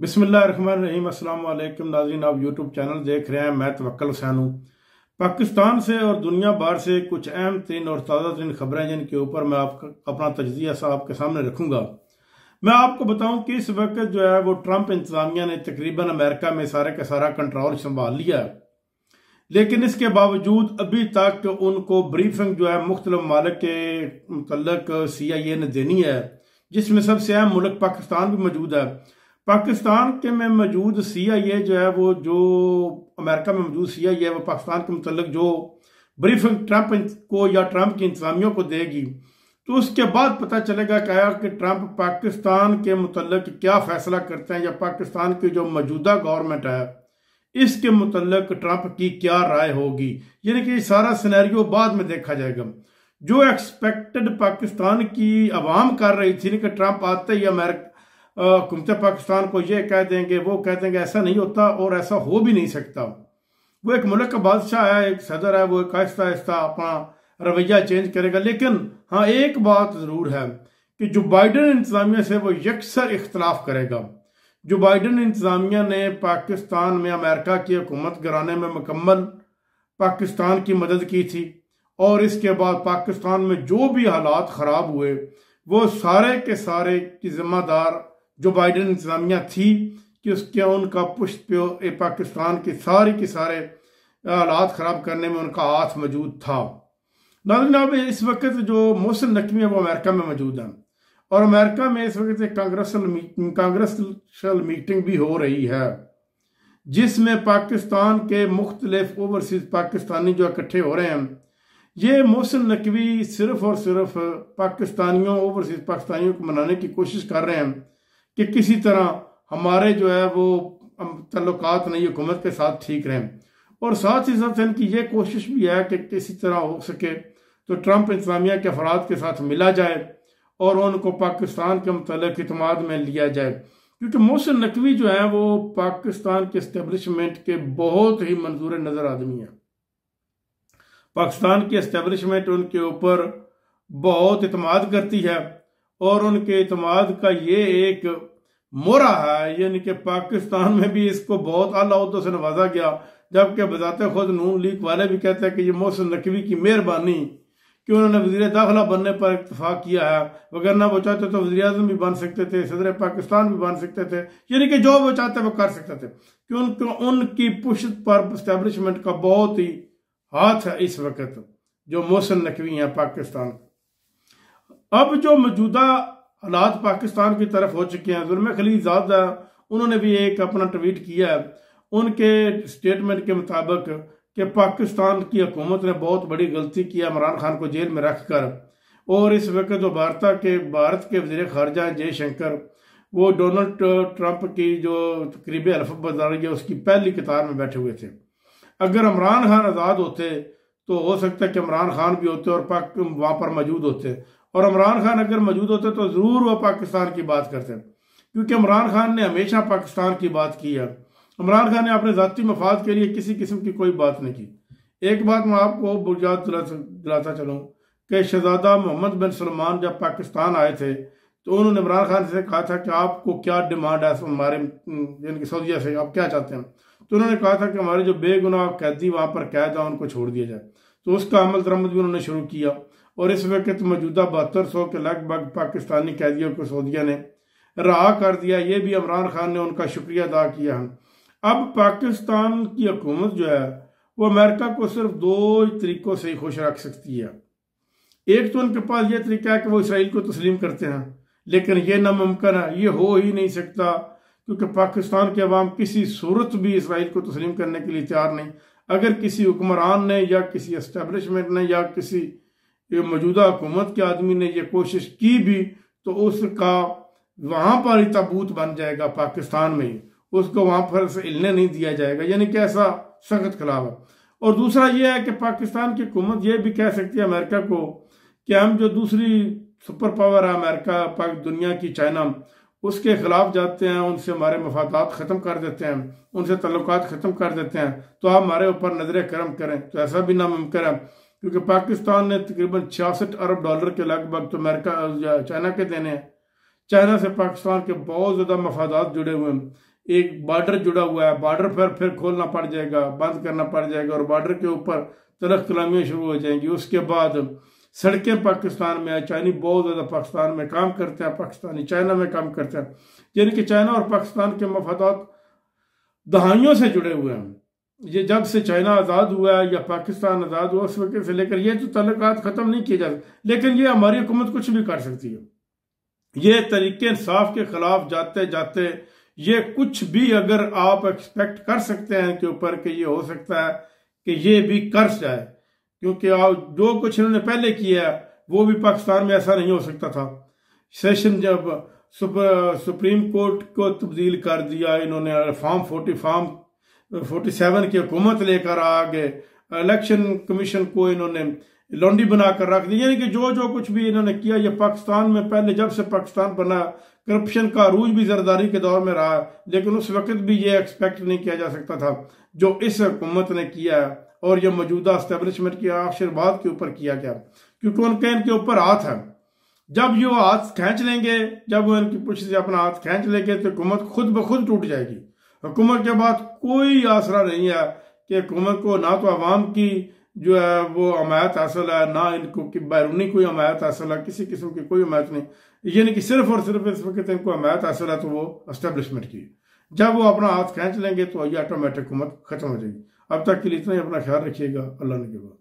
बिस्मिल्लाहिर्रहमानिर्रहीम। अस्सलाम वालेकुम नाज़रीन, आप यूट्यूब चैनल देख रहे हैं। मैं तवक्कल हुसैन हूँ। पाकिस्तान से और दुनिया भर से कुछ अहम तरीन और ताज़ा तरीन खबरें जिनके ऊपर मैं अपना तजज़िया सा आपके सामने रखूँगा। मैं आपको बताऊँ कि इस वक्त जो है वो ट्रंप इंतज़ामिया ने तकरीबन अमेरिका में सारे का सारा कंट्रोल संभाल लिया है, लेकिन इसके बावजूद अभी तक उनको ब्रीफिंग जो है मुख्तलिफ ममालिक के मुतल्लक CIA ने देनी है, जिसमें सबसे अहम मुल्क पाकिस्तान भी मौजूद है। पाकिस्तान के में मौजूद CIA जो है वो जो अमेरिका में मौजूद CIA है वो पाकिस्तान के मुतल्लिक जो ब्रीफिंग ट्रंप को या ट्रंप की इंतजामिया को देगी, तो उसके बाद पता चलेगा कि ट्रंप पाकिस्तान के मुतल्लिक क्या फैसला करते हैं या पाकिस्तान की जो मौजूदा गवर्नमेंट है इसके मुतल्लिक ट्रंप की क्या राय होगी। यानी कि सारा सिनेरियो बाद में देखा जाएगा। जो एक्सपेक्टेड पाकिस्तान की आवाम कर रही थी कि ट्रंप आते ही अमेरिका हुकूमत पाकिस्तान को ये कह देंगे वो कह देंगे, ऐसा नहीं होता और ऐसा हो भी नहीं सकता। वो एक मुल्क का बादशाह है, एक सदर है, वो एक आहिस्ता आहिस्ता अपना रवैया चेंज करेगा। लेकिन हाँ, एक बात जरूर है कि जो बाइडन इंतजामिया से वो यकसर इख्तलाफ करेगा। जो बाइडन इंतजामिया ने पाकिस्तान में अमेरिका की हुकूमत गिराने में मुकम्मल पाकिस्तान की मदद की थी, और इसके बाद पाकिस्तान में जो भी हालात ख़राब हुए वो सारे के सारे की जिम्मेदार जो बाइडन इंतजामिया थी कि उसके उनका पुष्ट पाकिस्तान की सारे हालात ख़राब करने में उनका हाथ मौजूद था। नाज़रीन, इस वक्त जो मोहसिन नकवी है वो अमेरिका में मौजूद है, और अमेरिका में इस वक्त एक कांग्रेसल मीटिंग भी हो रही है, जिसमें पाकिस्तान के मुख्तलिफ ओवरसीज पाकिस्तानी जो इकट्ठे हो रहे हैं। ये मोहसिन नकवी सिर्फ और सिर्फ ओवरसीज पाकिस्तानियों को मनाने की कोशिश कर रहे हैं कि किसी तरह हमारे जो है वो तल्लुकात नई हुकूमत के साथ ठीक रहें, और साथ ही साथ इनकी ये कोशिश भी है कि किसी तरह हो सके तो ट्रंप इंतजामिया के अफराद के साथ मिला जाए और उनको पाकिस्तान के मुतल्लिक इत्मीनान में लिया जाए, क्योंकि मोहसिन नकवी जो है वो पाकिस्तान के इस्टेब्लिशमेंट के बहुत ही मंजूर नज़र आदमी है। पाकिस्तान की इस्टेब्लिशमेंट उनके ऊपर बहुत इत्मीनान करती है, और उनके इत्मीनान का ये एक मोहरा है, यानी कि पाकिस्तान में भी इसको बहुत आला ओहदों से नवाजा गया, जबकि बजाते खुद नून लीग वाले भी कहते हैं कि ये मोहसिन नकवी की मेहरबानी कि उन्होंने वज़ीर दाखिला बनने पर इत्तफाक किया है, वगरना वो चाहते तो वज़ीर आज़म भी बन सकते थे, सदर पाकिस्तान भी बन सकते थे, यानी कि जो वो चाहते वो कर सकते थे, कि उनकी पुष्ट पर इस्टेब्लिशमेंट का बहुत ही हाथ है इस वक्त जो मोहसिन नकवी हैं पाकिस्तान। अब जो मौजूदा हालात पाकिस्तान की तरफ हो चुके हैं, जुल्म खलीलजाद उन्होंने भी एक अपना ट्वीट किया है। उनके स्टेटमेंट के मुताबिक कि पाकिस्तान की हुकूमत ने बहुत बड़ी गलती की इमरान खान को जेल में रखकर, और इस वक्त जो भारत के वज़ीर ख़ारिजा जयशंकर वो डोनाल्ड ट्रंप की जो तकरीबी हल्फ बर्दारी है उसकी पहली कतार में बैठे हुए थे। अगर इमरान खान आज़ाद होते तो हो सकता है कि इमरान खान भी होते और वहाँ पर मौजूद होते, और इमरान खान अगर मौजूद होते तो ज़रूर वो पाकिस्तान की बात करते, क्योंकि इमरान खान ने हमेशा पाकिस्तान की बात की है। इमरान खान ने अपने ज़ाती मफाद के लिए किसी किस्म की कोई बात नहीं की। एक बात मैं आपको याद दिलाता चलूँ कि शहजादा मोहम्मद बिन सलमान जब पाकिस्तान आए थे तो उन्होंने इमरान खान से कहा था कि आपको क्या डिमांड है हमारे यानी कि सऊदीया से, आप क्या चाहते हैं। तो उन्होंने कहा था कि हमारे जो बेगुनाह कैदी वहाँ पर कैद है उनको छोड़ दिया जाए। तो उसका अमल दरअमल भी उन्होंने शुरू किया, और इस वक्त मौजूदा 7200 के लगभग पाकिस्तानी कैदियों को सऊदीया ने रहा कर दिया। ये भी इमरान खान ने उनका शुक्रिया अदा किया है। अब पाकिस्तान की हुकूमत जो है वो अमेरिका को सिर्फ दो तरीकों से ही खुश रख सकती है। एक तो उनके पास ये तरीका है कि वो इसराइल को तस्लीम करते हैं, लेकिन ये नामुमकिन है, ये हो ही नहीं सकता, क्योंकि पाकिस्तान के अवाम किसी सूरत भी इसराइल को तस्लीम करने के लिए तैयार नहीं। अगर किसी हुक्मरान ने या किसी एस्टेब्लिशमेंट ने या किसी मौजूदा हुकूमत के आदमी ने ये कोशिश की भी तो उसका वहाँ पर ही ताबूत बन जाएगा पाकिस्तान में ही, उसको वहाँ पर से हिलने नहीं दिया जाएगा, यानी कि ऐसा सख्त खिलाफ है। और दूसरा ये है कि पाकिस्तान की हुकूमत ये भी कह सकती है अमेरिका को कि हम जो दूसरी सुपर पावर है अमेरिका दुनिया की चाइना, उसके खिलाफ जाते हैं, उनसे हमारे मफादात ख़त्म कर देते हैं, उनसे तल्लुकात ख़त्म कर देते हैं, तो आप हमारे ऊपर नजर करम करें। तो ऐसा भी नामुमकिन है, क्योंकि पाकिस्तान ने तकरीबन $66 अरब के लगभग तो अमेरिका चाइना के देने हैं। चाइना से पाकिस्तान के बहुत ज़्यादा मफादात जुड़े हुए हैं। एक बॉर्डर जुड़ा हुआ है, बॉर्डर पर फिर खोलना पड़ जाएगा, बंद करना पड़ जाएगा और बॉर्डर के ऊपर तलख कलामियाँ शुरू हो जाएंगी। उसके बाद सड़कें पाकिस्तान में है, चाइनी बहुत ज़्यादा पाकिस्तान में काम करते हैं, पाकिस्तानी चाइना में काम करते हैं, यानी कि चाइना और पाकिस्तान के मफादात दहाइयों से जुड़े हुए हैं। ये जब से चाइना आज़ाद हुआ है या पाकिस्तान आज़ाद हुआ उस वक्त से लेकर ये तो तल्लुकात ख़त्म नहीं किए जाते, लेकिन ये हमारी हुकूमत कुछ भी कर सकती है। ये तरीके इंसाफ के खिलाफ जाते जाते ये कुछ भी अगर आप एक्सपेक्ट कर सकते हैं के ऊपर कि ये हो सकता है कि ये भी कर जाए, क्योंकि आप जो कुछ इन्होंने पहले किया है वो भी पाकिस्तान में ऐसा नहीं हो सकता था। सेशन जब सुप्रीम कोर्ट को तब्दील कर दिया इन्होंने, फॉर्म 47 की हुकूमत लेकर आ गए, इलेक्शन कमीशन को इन्होंने लौंडी बनाकर रख दी, यानी कि जो जो कुछ भी इन्होंने किया ये पाकिस्तान में पहले जब से पाकिस्तान बना करप्शन का अरूज भी जरदारी के दौर में रहा, लेकिन उस वक्त भी ये एक्सपेक्ट नहीं किया जा सकता था जो इस हुकूमत ने किया है और ये मौजूदा एस्टेब्लिशमेंट के आशीर्वाद के ऊपर किया गया, क्योंकि उनके इनके ऊपर हाथ है। जब ये हाथ खींच लेंगे, जब वो इनकी पुष्टि से अपना हाथ खींच लेंगे तो हुकूमत खुद ब खुद टूट जाएगी। हुकूमत के बाद कोई आसरा नहीं है कि हुकूमत को ना तो अवाम की जो है वो हमायत हासिल है, ना इनको की बैरूनी कोई हमायत हासिल है, किसी किस्म की कोई हमायत नहीं, यानी कि सिर्फ और सिर्फ इस वक्त इनको हमायत हासिल है तो वो एस्टेब्लिशमेंट की। जब वो अपना हाथ खींच लेंगे तो ये ऑटोमेटिक हुकूमत खत्म हो जाएगी। अब तक के लिए इतना ही, अपना ख्याल रखिएगा। अल्लाह ने के बाद।